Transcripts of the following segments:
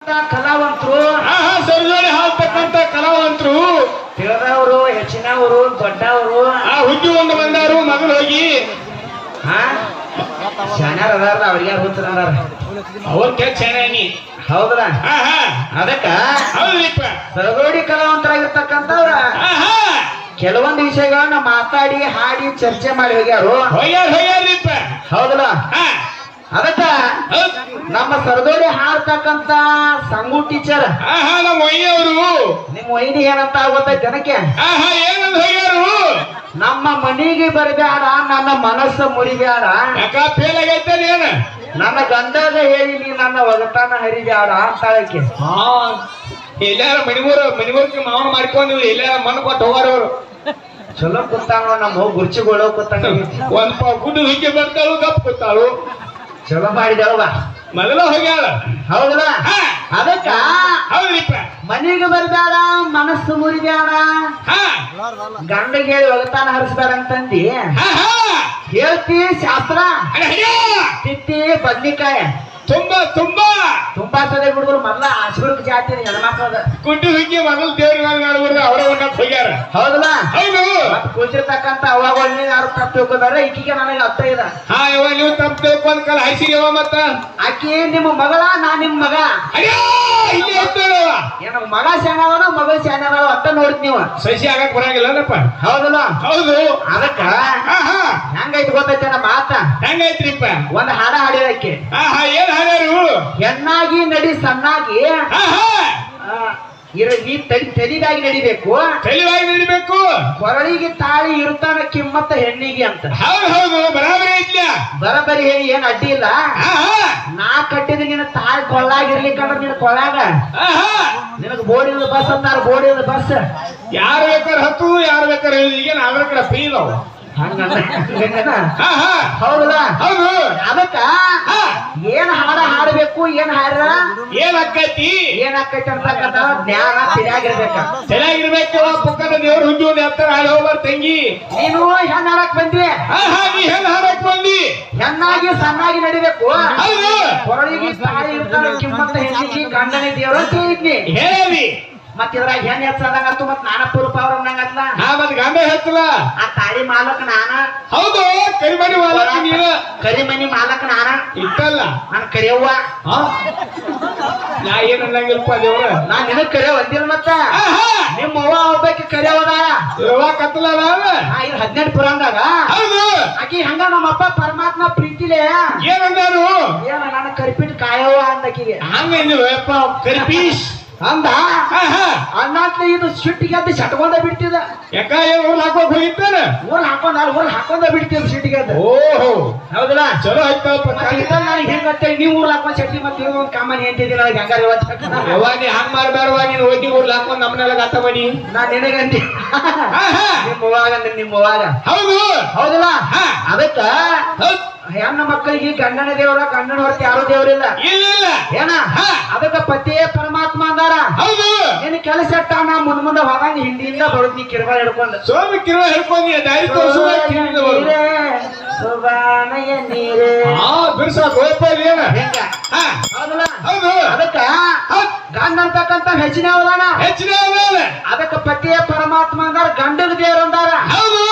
ಕಲಾವಂತರು ಸರ್ಜೋಡಿ ಹಾಕ್ತಕ್ಕಂತ ಕಲಾವಂತರು ತಿಳಿದವರು ಹೆಚ್ಚಿನವರು ದೊಡ್ಡವರು ಹುಟ್ಟಿ ಒಂದು ಬಂದಾರು ಮಗಳು ಹೋಗಿ ಶಾನ್ಯಾರ ಅದಾರ ಅವ್ರಿಗೆ ಹುಚ್ಚರ ಅದಾರ ಅವ್ರ ಚೆನ್ನಾಗಿ ಹೌದಲ್ಲ ಅದಕ್ಕ ಹೌದ್ರಿಪ್ಪ ಸರಗೋಡಿ ಕಲಾವಂತರಾಗಿರ್ತಕ್ಕಂಥವ್ರ ಕೆಲವೊಂದು ವಿಷಯಗಳನ್ನ ಮಾತಾಡಿ ಹಾಡಿ ಚರ್ಚೆ ಮಾಡಿ ಹೋಗ್ಯಾರು ಹೋಗ್ಯಾರ್ರಿಪ್ಪ ಹೌದಲ್ಲ ಅದಕ್ಕ ನಮ್ಮ ಸರದೋಡಿ ಹಾಡ್ತಕ್ಕಂತ ಸಂಗು ಟೀಚರ್ ನಮ್ಮ ಒಯ್ಯವರು ನಿಮ್ಮ ವೈನಿ ಏನಂತ ಗೊತ್ತೈತೆ ಜನಕ್ಕೆ ಏನಂತ ಹೋಗ್ಯಾರು ನಮ್ಮ ಮನೆಗೆ ಬರಬೇಡ ನನ್ನ ಮನಸ್ಸು ಮುರಿಬೇಡ ಯಾಕ ಫೇಲ್ ಆಗೈತೆ ಏನ ನನ್ನ ಗಂಡಗ ಹೇಳಿ ನೀ ನನ್ನ ಒಗತಾನ ಹರಿಬೇಡ ಅಂತಾಳಕ್ಕೆ ಎಲ್ಲಾರ ಮಣಿಮೂರ್ಗೆ ಮಾವನ ಮಾಡ್ಕೊಂಡು ಎಲ್ಲಾರ ಮಣ್ಣು ಕೊಟ್ಟು ಹೋಗಾರವ್ರು ಚಲೋ ಕೂತಾಳ ನಮ್ಮ ಗುರ್ಚಿಗಳು ಕೂತಾಳ ಒಂದ್ ಗುಡ್ಡು ಹಿಕ್ಕೆ ಬರ್ತಾಳು ಗಪ್ ಕೂತಾಳು ಚಲೋ ಮಾಡಿದವ ಮೊದಲ ಹೋಗ್ಯಾಳ ಹೌದಲ್ಲ ಅದಕ್ಕ ಹೌದ್ರಿಪ್ಪ ಮನೆಗೆ ಬರಬೇಡ ಮನಸ್ಸು ಮುರಿಬೇಡ ಗಂಡಗೆ ಹೇಳಿ ಒಗತಾನ ಹರಿಸ್ಬೇಡ ಅಂತಂದಿ ಹೇಳ್ತಿ ಶಾಸ್ತ್ರ ತಿತ್ತಿ ಬದ್ನಿಕಾಯ ತುಂಬಾ ತುಂಬಾ ತುಂಬಾ ಸದ ಹುಡುಗರು ಮೊದ್ಲ ಆಶೀರ್ವಾದ ಜಾತಿ ಹೆಣ್ಮಕ್ಳದ ಗುಡ್ಡು ಹಿಕ್ಕೆ ಮೊದಲು ದೇವ್ರ ಮಾಡ್ಬಿಡ್ರಿ ಅವರ ಉಣ್ಣಕ್ ಹೋಗ್ಯಾರ ಹೌದಲ್ಲ ಹೌದು ಮತ್ ಕೂತಿರ್ತಕ್ಕಂತ ಅವಾಗ ಯಾರು ತಪ್ಪು ತಿಳ್ಕೊದಾರ ಈಕಿಗೆ ನನಗೆ ಅರ್ಥ ಇದೆ ಯಾವ ನೀವು ತಪ್ಪು ತಿಳ್ಕೊಂಡ್ ಕಾಲ ಹೈಸಿಗೆವ ಮತ್ತ ಆಕಿ ನಿಮ್ಮ ಮಗಳ ನಾ ನಿಮ್ ಮಗ ಇಲ್ಲಿ ಎತ್ತೇಳವ ಏನ ಮಗ ಶಾಣವನ ಮಗಳು ಶಾಣವ ಅಂತ ನೋಡಿದ್ ನೀವು ಸಸಿ ಆಗಕ್ ಬರಂಗಿಲ್ಲಪ್ಪ ಹೌದಲ್ಲ ಹೌದು ಅದಕ್ಕ ಹೆಂಗೈತಿ ಗೊತ್ತೈತೆ ಮಾತ ಹೆಂಗೈತ್ರಿಪ್ಪ ಒಂದ್ ಹಾಡ ಹಾಡಿದಕ್ಕೆ ಏನ್ ಹಾಡ್ಯಾರು ಹೆಣ್ಣಾಗಿ ನಡಿ ಸಣ್ಣಾಗಿ ನೀ ತಲೆಗಾಗಿ ನಡಿಬೇಕು ತೆಲಿವಾಗಿ ನಡಿಬೇಕು ಕೊರಳಿಗೆ ತಾಳಿ ಇರ್ತಾನ ಕಿಮ್ಮತ್ತ ಹೆಣ್ಣಿಗೆ ಅಂತ ಹೌದು ಬರಾಬರಿ ಐತ್ಲ ಬರಬರಿ ಹೇಳಿ ಏನ್ ಅಡ್ಡಿ ಇಲ್ಲ ನಾ ಕಟ್ಟಿದ ನಿನ್ನ ತಾಳಿ ಕೊಳ್ಳಾಗಿರ್ಲಿಕ್ಕಂದ್ರ ನಿನ್ನ ಕೊಳ್ಳಾಗ ನಿನಗ್ ಬೋಡಿದ ಬಸ್ ಅಂತಾರ ಬೋಡಿದ ಬಸ್ ಯಾರು ಬೇಕಾದ್ರೆ ಹತ್ತು ಯಾರು ಬೇಕಾದ್ರೆ ಈಗ ನಾವ್ರ ಕಡೆ ಫ್ರೀ ಇದಾವ ಹೌದಲ್ಲ ಹೌದು ಅದಕ್ಕ ಏನ್ ಹಾಡ ಹಾಡಬೇಕು ಏನ್ ಹಾಡ್ರ ಏನ್ ಆಕೈತಿ ಅಂತಕ್ಕಂಥ ಜ್ಞಾನ ಸರಿಯಾಗಿರ್ಬೇಕ ಚೆನ್ನಾಗಿರ್ಬೇಕು ಪಕ್ಕದ ದೇವ್ರ ಹುಡ್ಗಿ ಒಂದು ಎತ್ತರ ಹಾಡಿ ಹೋಗ್ಬಾರ ತಂಗಿ ನೀನು ಹೆಣ್ ಹಾಡಕ್ ಬಂದ್ವಿ ನೀ ಹೆಣ್ ಹಾಡಕ್ ಬಂದಿ ಹೆಣ್ಣಾಗಿ ಸಣ್ಣಾಗಿ ನಡಿಬೇಕು ಹೌದು ಕೊರಳಿಗೆ ತಾಳಿ ಇರ್ತಾರ ಕಿಮ್ಮತ್ತ ಹೆಣ್ಣಿಗೆ ಗಂಡನೇ ದೇವ್ರ ಅಂತ ಹೇಳಿದ್ನಿ ಹೇಳಿ ಮತ್ ಇದ್ರಾಗ ಹೆಣ್ ಹೆಚ್ಚಾದಂಗತ್ತು ಮತ್ ನಾನ ಪೂರ್ಪ ಅವ್ರ ಅಂದಂಗತ್ಲ ಮತ್ ಗಂಡ ಹೆಚ್ಚಲ್ಲ ಆ ತಾಳಿ ಮಾಲಕ್ ನಾನ ಹೌದು ಕರಿಮನಿ ಮಾಲಕ ನೀನ ಕರಿಮನಿ ಮಾಲಕ್ ನಾನ ಇತ್ತಲ್ಲ ನಾನ್ ಕರಿಯವ್ವ ನಾ ಏನ್ ಅನ್ನಂಗಿಲ್ಪ ದೇವ್ರ ನಾನ್ ನಿನಗ್ ಕರಿಯವ್ ಅಂದಿಲ್ಲ ಮತ್ತ ನಿಮ್ಮ ಅವ್ವ ಒಬ್ಬಾಕಿ ಕರಿಯವದಾರ ಕತ್ತಲ 18 ಪುರಾಣದಾಗ ಹೌದು ಆಕಿ ಹಂಗ ನಮ್ಮಪ್ಪ ಪರಮಾತ್ಮ ಪ್ರೀತಿಲೇ ಏನಂದಾರು ಏನ ನನ್ನ ಕರಿಪಿಟ್ ಕಾಯವ್ವ ಅಂದಕಿಗೆ ಹಂಗ ಕರಿಪೀಶ್ ಅಂದ ಅಣ್ಣಾತ್ಲೆ ಇದು ಸಿಟ್ಟಿಗೆ ಅಂತ ಚಟ್ಕೊಂಡ ಬಿಡ್ತಿದ ಯಾಕ ಏನ್ ಊರ್ ಹಾಕೋಕ್ ಹೋಗಿದ್ದಾನ ಊರ್ ಹಾಕೊಂಡ ಬಿಡ್ತಿದ ಸಿಟ್ಟಿಗೆ ಅಂತ ಓಹೋ ಹೌದಲ್ಲ ಚಲೋ ಆಯ್ತಪ್ಪ ನನಗೆ ಹೆಂಗತ್ತೆ ನೀವು ಊರ್ ಹಾಕೊಂಡ್ ಚಟ್ನಿ ಮತ್ತೆ ಒಂದು ಕಾಮನ್ ಎಂತಿದ್ದೀರ ಹಂಗಾರ ಯಾವಾಗ ನೀ ಹಂಗ್ ಮಾಡ್ಬೇಡವಾ ನೀನ್ ಹೋಗಿ ಊರ್ ಹಾಕೊಂಡ್ ನಮ್ಮನೆಲ್ಲ ಗಾತ ಮಾಡಿ ನಾ ನಿನಗಂತಿ ನಿಮ್ಮವಾಗ ಹೌದು ಹೌದಲ್ಲ ಅದಕ್ಕ ಹೆಣ್ಣ ಮಕ್ಕಳಿಗೆ ಗಂಡನ ದೇವರ ಗಂಡನ ಹೊರತು ಯಾರು ದೇವರಿಲ್ಲ ಇಲ್ಲ ಏನ ಅದಕ್ಕ ಪತಿಯೇ ಪರಮಾತ್ಮ ಅಂದಾರ ಹೌದು ನಿನ್ ಕೆಲಸ ನಾ ಮುಂದೆ ಹೋದಂಗ ಹಿಂದಿಯಿಂದ ಬರುದ್ ನೀ ಕಿರ್ಬ ಹಿಡ್ಕೊಂಡು ಸೋಮ ಕಿರುವ ಹಿಡ್ಕೊಂಡಿ ದಾರಿ ತೋರಿಸುವ ಸುಬಾನಯ ನೀರೇ ಬಿರ್ಸಾಕ್ ಹೋಯಪ್ಪ ಏನ ಹೌದಲ್ಲ ಹೌದು ಅದಕ್ಕ ಗಂಡ ಅಂತಕ್ಕಂತ ಹೆಚ್ಚಿನ ಅವದಾನ ಹೆಚ್ಚಿನ ಅದಕ್ಕ ಪತಿಯೇ ಪರಮಾತ್ಮ ಅಂದಾರ ಗಂಡನ ದೇವ್ರ ಅಂದಾರ ಹೌದು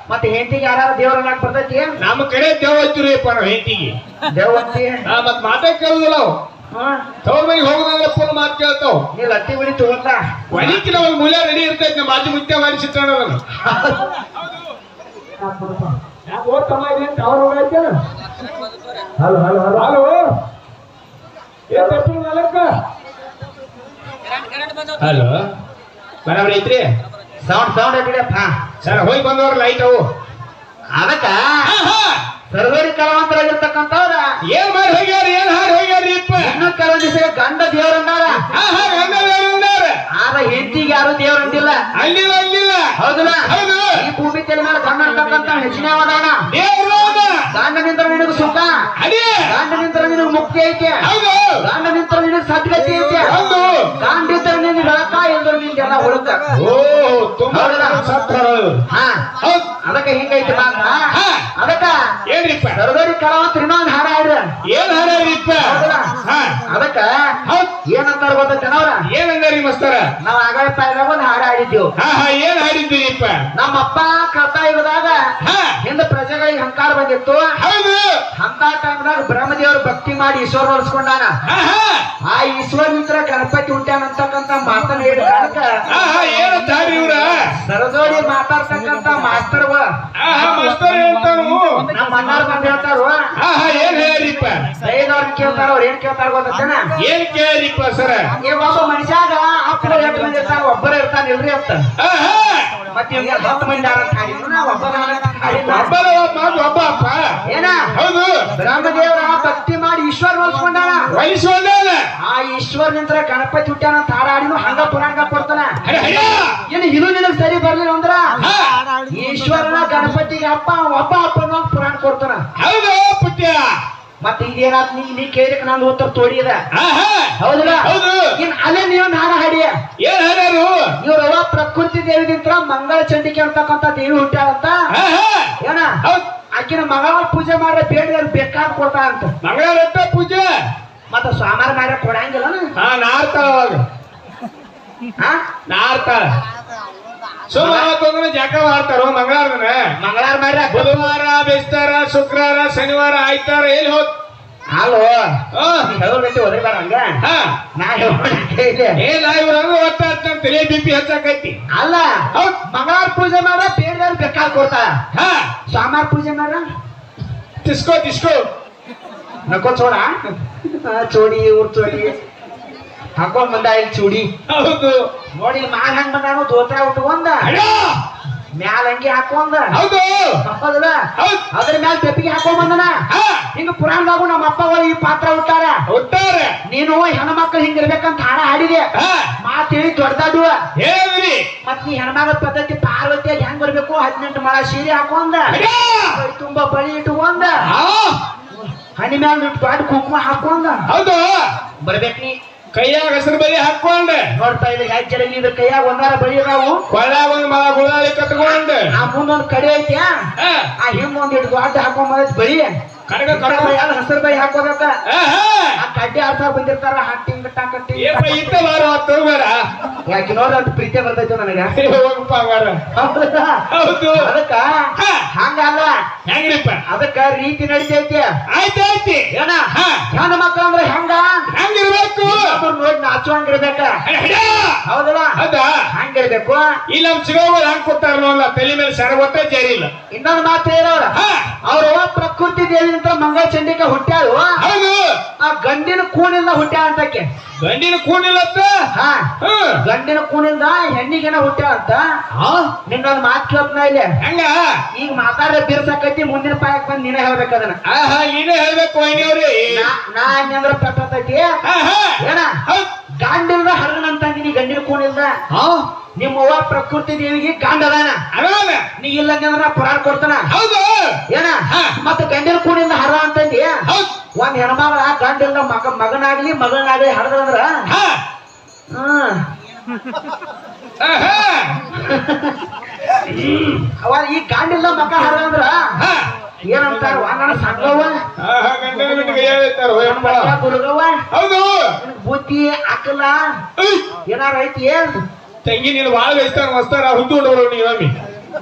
ಮತ್ತೆ ಹೆಂಡತಿಗೆ ಯಾರು ದೇವ್ರ ಅನ್ನಕ್ ಬರ್ತೈತಿ ನಮ್ಮ ಕಡೆ ದೇವ್ ಹಚ್ಚಿರಿಪ್ಪ ನಾವು ಹೆಂಡತಿಗೆ ದೇವಂತಿ ಮತ್ ಮಾತೇ ಕೇಳುದಿಲ್ಲ ಅವು ತವ್ರ ಮನೆಗೆ ಹೋಗೋದಂದ್ರೆ ಫೋನ್ ಮಾತು ಕೇಳ್ತಾವ್ ನೀ ಲತ್ತಿ ಬಿಡಿ ತಗೊಂಡ ಒಲಿಕಿನ ಒಂದು ಮೂಲ ರೆಡಿ ಇರ್ತೈತಿ ನಮ್ಮ ಬಾಜು ಮುತ್ಯ ಮಾಡಿ ಚಿತ್ರಣ ಹಲೋ ಬರಾಬರಿ ಐತ್ರಿ ಸೌಂಡ್ ಸರ್ ಹೋಗಿ ಬಂದವ್ರ ಲೈಟ್ ಅವು ಅದಕ್ಕ ಸರ್ವರಿ ಕಲಾವಂತರಾಗಿರ್ತಕ್ಕಂಥವ್ರ ಏನ್ ಮಾಡಿ ಹೋಗ್ಯಾರ ಏನ್ ಹಾಡಿ ಹೋಗ್ಯಾರ ಇನ್ನು ಕೆಲವು ದಿವಸ ಗಂಡ ದೇವ್ರಂದಾರ ಆದ ಹೆಂಡತಿಗೆ ಯಾರು ದೇವ್ರಂದಿಲ್ಲ ಅಲ್ಲಿಲ್ಲ ಹೌದಲ್ಲ ಹೌದು ಈ ಭೂಮಿ ತೆಲ ಮೇಲೆ ಗಂಡ ಅಂತಕ್ಕಂತ ಹೆಚ್ಚಿನ ಅವದಾನ ಗಂಡ ನಿಂತರ ನಿನಗ ಸುಖ ಗಂಡ ನಿಂತರ ನಿನಗ ಮುಕ್ತಿ ಐತೆ ಗಂಡ ನಿಂತರ ನಿನಗ ಸದ್ಗತಿ ಐತೆ ಗಂಡ ಇದ್ದರೆ ನಿನ್ ಬೆಳಕ ಇಲ್ದ್ರ ನಿಂದೆಲ್ಲ ಹುಡುಕ ಅದಕ್ಕೆ ಹಿಂಗೈತಿ ಮಾತ ಅದಕ್ಕ ಏನ್ರಿಪ್ಪ ಸರ್ವರಿ ಕಲಾವಂತರ ಇನ್ನೊಂದು ಹಾಡ ಹಾಡ್ರ ಏನ್ ಹಾಡ್ರಿಪ್ಪ ಅದಕ್ಕ ಹೌದ್ ಏನಂತಾರ ಗೊತ್ತೇನವ್ರ ಏನಂದಾರಿ ಮಸ್ತಾರ ನಾವ್ ಆಗಳ ಪಾಯದಾಗ ಒಂದ್ ಹಾಡ ಹಾಡಿದ್ದೀವಿ ಹಾ ಹಾ ಏನ್ ಹಾಡಿದ್ದೀರಿಪ್ಪ ನಮ್ಮಪ್ಪ ಕರ್ತಾ ಇರೋದಾಗ ಹಾ ಹಿಂದ ಪ್ರಜೆಗಳಿಗೆ ಹಂಕಾರ ಬಂದಿತ್ತು ಹೌದು ಅಂತ ಟೈಮ್ದಾಗ ಬ್ರಹ್ಮದೇವ್ರ ಭಕ್ತಿ ಮಾಡಿ ಈಶ್ವರ ಹೊಲ್ಸ್ಕೊಂಡಾನ ಹಾ ಹಾ ಆ ಈಶ್ವರ ನಿಂತ್ರ ಗಣಪತಿ ಹುಟ್ಟ್ಯಾನ ಅಂತಕ್ಕಂತ ಮಾತನ್ನ ಹೇಳಿ ಕಾರಣಕ್ಕ ಹಾ ಹಾ ಏನಂತ ಹಾಡಿ ಇವ್ರ ಸರದೋಡಿ ಮಾತಾಡ್ತಕ್ಕಂತ ಮಾಸ್ತರ್ಗಳ ಹಾ ಹಾ ಮಸ್ತಾರ ಹೇಳ್ತಾನು ನಮ್ಮ ಅಣ್ಣಾರ್ ಬಂದ್ ಹೇಳ್ತಾರ ಹಾ ಹಾ ಏನ್ ಹೇಳಿಪ್ಪ ದಯದವ್ರನ್ನ ಕೇಳ್ತಾರ ಅವ್ರ ಏನ್ ಕೇಳ್ತಾರ ಗೊತ್ತೇನ ಏನ್ ಕೇಳಿಪ್ಪ ಸರ ಈ ಒಬ್ಬ ಮನುಷ್ಯಾಗ ಅಪ್ಪನ 8 ಮಂದಿ ಇರ್ತಾನ ಒಬ್ಬರ ಇರ್ತಾನ ಇಲ್ರಿ ಅಂತ ಹಾ ಹಾ ಮತ್ತೆ ಇವ್ಗೆ 10 ಮಂದಿ ಯಾರ ಅಂತ ಹಾಡಿದ್ರು ನಾ ಒಬ್ಬ ಒಬ್ಬರ ಮಾತು ಒಬ್ಬ ಅಪ್ಪ ಏನ ಹೌದು ಬ್ರಹ್ಮದೇವರ ಭಕ್ತಿ ಮಾಡಿ ಈಶ್ವರ ಹೊಲ್ಸ್ಕೊಂಡಾನ ವಯಸ್ಸೋಲ್ಲ ಆ ಈಶ್ವರ ನಿಂತ್ರ ಗಣಪತಿ ಹುಟ್ಟ್ಯಾನ ಅಂತ ಹಾಡಿನು ಹಂಗ ಪುರಾಣ ಕೊಡ್ತಾನ ಏನು ಇದು ನಿನಗ್ ಸರಿ ಬರ್ಲಿಲ್ಲ ಅಂದ್ರ ಈಶ್ವರನ ಗಣಪತಿಗೆ ಅಪ್ಪ ಒಬ್ಬ ಅಪ್ಪನ ಪುರಾಣ ಕೊಡ್ತಾನ ಹೌದು ಪುಟ್ಯ ಮತ್ತೆ ಇದೇನಾದ್ ನೀ ಕೇಳಿಕ್ ನಾನು ಉತ್ತರ ತೋಡಿದ ಹಾ ಹಾ ಹೌದಲ್ಲ ಹೌದು ಇನ್ ಅಲ್ಲೇ ನೀವು ನಾಡ ಹಾಡಿಯ ಏನ್ ಹಾಡ್ಯಾರು ಇವ್ರವ ಪ್ರಕೃತಿ ದೇವಿದಿಂತ್ರ ಮಂಗಳ ಚಂಡಿಕೆ ಅಂತಕ್ಕಂತ ದೇವಿ ಹುಟ್ಟ್ಯಾಳಂತ ಹಾ ಹಾ ಏನ ಹೌದ್ ಆಕಿನ ಮಂಗಳವಾರ ಪೂಜೆ ಮಾಡ್ರೆ ಬೇಡ ಬೇಕಾದ್ ಕೊಡ್ತಾ ಅಂತ ಮಂಗಳವಾರ ಪೂಜೆ ಮತ್ತ ಸೋಮವಾರ ಮಾಡ್ರೆ ಕೊಡಂಗಿಲ್ಲ ಹಾ ನಾರ್ತಾಳ ಅವಾಗ ನಾರ್ತಾಳ ಸೋಮವಾರ ತೊಂದ್ರೆ ಜಾಕ ಮಾಡ್ತಾರ ಮಂಗಳವಾರನ ಮಂಗಳವಾರ ಮಾಡ್ರೆ ಬುಧವಾರ ಬೇಸ್ತಾರ ಶುಕ್ರವಾರ ಶನಿವಾರ ಆಯ್ತಾರ ಎಲ್ಲಿ ಹೋಗ್ ಅಲ್ಲೋ ಹಾ ಹೇಳೋದೈತಿ ಒದರ್ಬಾರ ಹಂಗ ಹಾ ನಾ ಹೇಳೋದೈತೆ ಏನ್ ಇವ್ರಂಗ ಒಟ್ಟ ತಲೆ ಬಿಪಿ ಹಚ್ಚಾಕೈತಿ ಅಲ್ಲ ಹೌದ್ ಮಂಗಳವಾರ ಪೂಜೆ ಮಾಡ್ರೆ ಬೇಡ ಬೇಕಾದ್ ಕೊಡ್ತಾರ ಹಾ ಸೋಮವಾರ ಪೂಜೆ ಮಾಡ್ರ ತಿಸ್ಕೋ ನಕೋ ಚೋಡ ಚೋಡಿ ಊರ್ ಚೋಡಿ ಹಾಕೊಂಡ್ ಬಂದ ಇಲ್ಲಿ ಚೂಡಿ ಹೌದು ನೋಡಿ ಮ್ಯಾಲ ಹಂಗ ಬಂದಾನು ದೋತ್ರ ಉಟ್ಕೊಂಡ ಅಯ್ಯೋ ಮ್ಯಾಲ ಅಂಗಿ ಹಾಕೊಂಡ ಹೌದು ಹೌದಲ್ಲ ಹೌದ್ ಅದ್ರ ಮ್ಯಾಲ ತೆಪ್ಪಿಗೆ ಹಾಕೊಂಡ್ ಬಂದನ ಹಾ ಹಿಂಗ ಪುರಾಣದಾಗು ನಮ್ಮ ಅಪ್ಪಗಳು ಈ ಪಾತ್ರ ಹುಟ್ಟಾರ ಒಟ್ಟಾರೆ ನೀನು ಹೆಣ್ಮಕ್ಳು ಹಿಂಗಿರ್ಬೇಕಂತ ಹಾಡ ಹಾಡಿದೆ ಹಾ ಮಾತ್ ಹೇಳಿ ದೊಡ್ಡದಾಡುವ ಹೇಳಿದ್ರಿ ಮತ್ ನೀ ಹೆಣ್ಮಗಳ ಪದ್ಧತಿ ಪಾರ್ವತಿಯಾಗಿ ಹೆಂಗ್ ಬರ್ಬೇಕು 18 ಮೊಳ ಸೀರೆ ಹಾಕೊಂಡ ಅಯ್ಯೋ ಕೈ ತುಂಬಾ ಬಳಿ ಇಟ್ಕೊಂಡ ಹಾ ಹನಿ ಮ್ಯಾಲ ದೊಡ್ಡ ಕುಂಕುಮ ಹಾಕೊಂಡ ಹೌದು ಬರ್ಬೇಕ್ ನೀ ಕೈಯಾಗ ಹಸಿರು ಬಲಿ ಹಾಕೊಂಡೆ ನೋಡ್ತಾ ಇಲ್ಲಿ ಹೆಜ್ಜೆ ಇದ್ರ ಕೈಯಾಗ ಒಂದಾರ ಬಳಿ ಅದಾವು ಕೊಳ್ಳಾಗ ಒಂದ್ ಮಳ ಗುಳಾಳಿ ಕಟ್ಕೊಂಡೆ ಆ ಮುಂದೊಂದ್ ಕಡೆ ಐತಿ ಹಾ ಆ ಹಿಂದೊಂದ್ ಇಟ್ಟು ದೊಡ್ಡ ಹಾಕೊಂಡ್ ಬಳಿ ಕಡಗ ಕಟ್ಕೊಂಡ್ ಹಸಿರು ಬೈ ಹಾಕೋದಕ್ಕ ಹಾ ಹಾ ಆ ಕಡ್ಡಿ ಆಡ್ತಾ ಬಂದಿರ್ತಾರ ಹಟ್ಟಿಂಗ್ ಕಟ್ಟಿ ಏಪ ಇತ್ತ ಬಾರ ಹೊತ್ತು ಬೇಡ ಯಾಕೆ ನೋಡ್ರಿ ಅಂತ ಪ್ರೀತಿ ಬರ್ತೈತೆ ನನಗ ಹೋಗಪ್ಪ ಹಂಗಾರ ಹೌದಾ? ಹೌದು ಅದಕ್ಕ ಹಾ ಹಂಗಲ್ಲ ಹೆಂಗ್ರಿಪ್ಪ ಅದಕ್ಕ ರೀತಿ ನಡಿತೈತಿ ಆಯ್ತಾಯ್ತಿ ಏನ ಹಾ ಹೆಣ್ಣು ಮಕ್ಳು ಅಂದ್ರೆ ಹೆಂಗ ಹೆಂಗಿರ್ಬೇಕು ಇನ್ನೊಬ್ರು ನೋಡಿ ನಾಚುವಂಗಿರ್ಬೇಕ ಹೌದಲ್ಲ ಹೌದಾ ಹಂಗಿರ್ಬೇಕು ಇಲ್ಲಿ ನಮ್ ಚಿಗೋಗಳು ಹಂಗ್ ಕೊಡ್ತಾರ ನೋಡ್ಲ ತಲೆ ಮೇಲೆ ಸರಗೊತ್ತ ಜರಿ ಇಲ್ಲ ಇನ್ನೊಂದು ಮಾತು ಹೇಳೋರ ಹಾ ಅವ್ರ ಪ್ರಕೃತಿ ದೇವಿ ಅಂತ ಮಂಗಳ ಚಂಡಿಕ ಹುಟ್ಟ್ಯಾಳು ಹೌದು ಆ ಗಂಡಿನ ಕೂನಿಂದ ಹುಟ್ಟ್ಯಾಳ ಅಂತಕ್ಕೆ ಗಂಡಿನ ಕೂಣಿಲ್ಲತ್ತ ಹಾ ಹ್ಮ್ ಗಂಡಿನ ಕೂನಿಂದ ಹೆಣ್ಣಿಗೆನ ಹುಟ್ಟ್ಯಾಳ ಅಂತ ಹಾ ನಿನ್ನೊಂದು ಮಾತು ಕೇಳ್ತನ ಇಲ್ಲಿ ಹೆಂಗ ಈಗ ಮಾತಾಡ್ರೆ ಬಿರ್ಸಕೈತಿ ಮುಂದಿನ ಪಾಯಕ್ ಬಂದ್ ನೀನೇ ಹೇಳ್ಬೇಕು ಅದನ್ನ ಆಹಾ ನೀನೇ ಹೇಳ್ಬೇಕು ವೈನಿಯವ್ರಿ ನಾ ಅಂದ್ರ ಪಟ್ಟತೈತಿ ಹಾ ಹಾ ಏನ ಹೌದ್ ಗಾಂಡಿಲ್ದ ಹರಣ ಅಂತಂದಿನಿ ಗಂಡಿನ ಕೂನಿಲ್ದ ಹಾ ನಿಮ್ಮವ್ವ ಪ್ರಕೃತಿ ದೇವಿಗೆ ಗಾಂಡ ಅದಾನ ಅದಾನ ನೀ ಇಲ್ಲಂದ್ರ ಪುರಾಣ ಕೊಡ್ತಾನ ಹೌದು ಏನ ಹಾ. ಮತ್ತ ಗಂಡಿನ ಕೂನಿಂದ ಹರ ಅಂತಂದಿ ಹೌದ್ ಒಂದ್ ಹೆಣ್ಮಗಳ ಗಂಡಿಲ್ದ ಮಗನಾಗ್ಲಿ ಮಗಳನಾಗ್ಲಿ ಹರದಂದ್ರ ಹಾ ಹ್ಮ್ ಆಹಾ ಅವ ಈ ಗಾಂಡಿಲ್ದ ಮಗ ಹರದಂದ್ರ ಹಾ ಏನಂತಾರ ನನ್ನ ಸಂಗವ್ವ ಆಹಾ ಗಂಡನ ಬಿಟ್ಟು ಕೈ ಹೇಳ್ತಾರ ಹೋಯಪ್ಪ ಗುರುಗವ್ವ ಹೌದು ನಿನಗ್ ಬುದ್ಧಿ ಅಕಲ ಉಯ್, ಏನಾರ ಐತಿ ತಂಗಿ ನೀನು ಬಾಳ ಬೇಯಿಸ್ತಾರ ಮಸ್ತಾರ ಹುಟ್ಟುಕೊಂಡವ್ರು ನೀವಮ್ಮಿ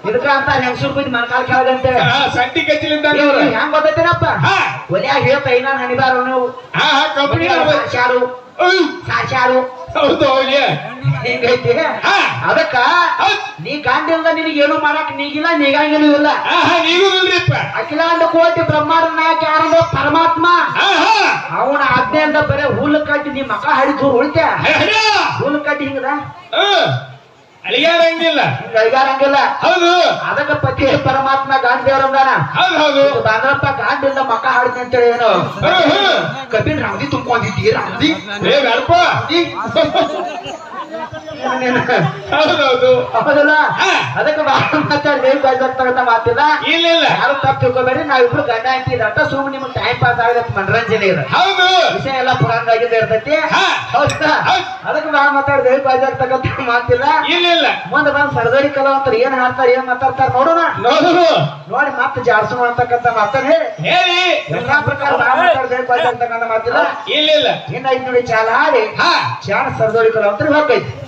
ಇದಕ್ಕ ಅಂತ ಹೆಂಗಸೂರ್ ಬುದ್ಧಿ ಮನ್ಕಾಲ್ ಕೆಳಗಂತೇಳಿ ಸಂಟಿ ಕಚ್ಚಿಲಿಂದ ಹೆಂಗ್ ಗೊತ್ತೈತೇನಪ್ಪ ಹಾ ಒಲ್ಯಾಗ ಹೇಳ್ತಾ ಇನ್ನ ಹಣಿಬಾರ ನೀವು ಹಾ ಹಾ ಕಂಪನಿ ಸಾಚಾರು ಸಾಚಾರು ಹೌದು ಹೌದು ಹಿಂಗೈತಿ ಹಾ ಅದಕ್ಕ ಹೌದ್ ನೀ ಗಾಂಡಿಲ್ದ ನಿನಗೆ ಏನು ಮಾಡಕ್ ನೀಗಿಲ್ಲ ನೀಗಂಗಿನೂ ಇಲ್ಲ ಆಹಾ ನೀವು ಇಲ್ರಿಪ್ಪ ಅಖಿಲಾಂಡ ಕೋಟಿ ಬ್ರಹ್ಮಾಂಡ ನಾಯಕ ಯಾರಂದ್ರ ಪರಮಾತ್ಮ ಆಹಾ ಅವನ ಆಜ್ಞೆಯಿಂದ ಬರೇ ಹುಲ್ಲು ಕಟ್ಟಿ ನೀ ಮಕ ಹಡಿದು ಉಳಿತೆ ಹಡ ಹುಲ್ಲು ಕಟ್ಟಿ ಹಿಂಗದ ಅಳಿಗಾಡಂಗಿಲ್ಲ ಹಿಂಗ ಅಳಿಗಾರಂಗಿಲ್ಲ ಹೌದು ಅದಕ್ಕ ಪತಿ ಪರಮಾತ್ಮ ಗಾಂಧಿ ದೇವರಂದಾನ ಹೌದು ಹೌದು ಬಾಂದ್ರಪ್ಪ ಗಾಂಡಿಲ್ದ ಮಕ ಹಾಡಿದೆ ಅಂತೇಳಿ ಏನು ಹ್ಮ್ ಕಬ್ಬಿನ ರಾಮದಿ ತುಂಬ್ಕೊಂಡಿದ್ದಿ ರಾಮದಿ ಏ ಬೇಡಪ್ಪ ರಾಮದಿ ಹೌದೌದು ಹೌದಲ್ಲ ಹಾ. ಅದಕ್ಕೆ ಮಾತಾಡಿ ಬೇಜಾಗ್ತಕ್ಕಂತ ಮಾತಿಲ್ಲ. ಇಲ್ಲ ಇಲ್ಲ ಯಾರು ತಪ್ಪು ತಿಳ್ಕೊಬೇಡಿ, ನಾವಿಬ್ರು ಗಂಡ ಹಾಕಿ ಇದಾಟ ಸುಮ್ಮನೆ ನಿಮ್ಗೆ ಟೈಮ್ ಪಾಸ್ ಆಗತ್ತೆ, ಮನರಂಜನೆ ಇದೆ. ಹೌದು ವಿಷಯ ಎಲ್ಲ ಪುರಾಣದಾಗಿದ್ದ ಇರ್ತೈತಿ. ಹಾ. ಹೌದಾ ಹೌದ್. ಅದಕ್ಕೆ ಮಾತಾಡಿ ಬೇಜಾಗ್ತಕ್ಕಂತ ಮಾತಿಲ್ಲ. ಇಲ್ಲ ಇಲ್ಲ ಮುಂದೆ ಬಂದ್ ಸರ್ದಾರಿ ಕಲಾವಂತರು ಏನ್ ಹಾಡ್ತಾರ ಏನ್ ಮಾತಾಡ್ತಾರ ನೋಡೋಣ. ನೋಡು ನೋಡಿ ಮತ್ತೆ ಜಾಡ್ಸೋಣ ಅಂತಕ್ಕಂತ ಮಾತನ್ನ ಹೇಳಿ ಹೇಳಿ ಎಲ್ಲಾ ಪ್ರಕಾರ ಮಾತಾಡ್ಬೇಕು ಅಂತಕ್ಕಂತ ಮಾತಿಲ್ಲ. ಇಲ್ಲ ಇಲ್ಲ ಇನ್ನ ಐದ್ ನೋಡಿ ಚಾಲ ಹಾಡಿ ಹಾ ಚಾಣ ಸರ್ದೋಳಿ ಕಲಾವಂತರಿಗೆ ಹೋಗೈತಿ.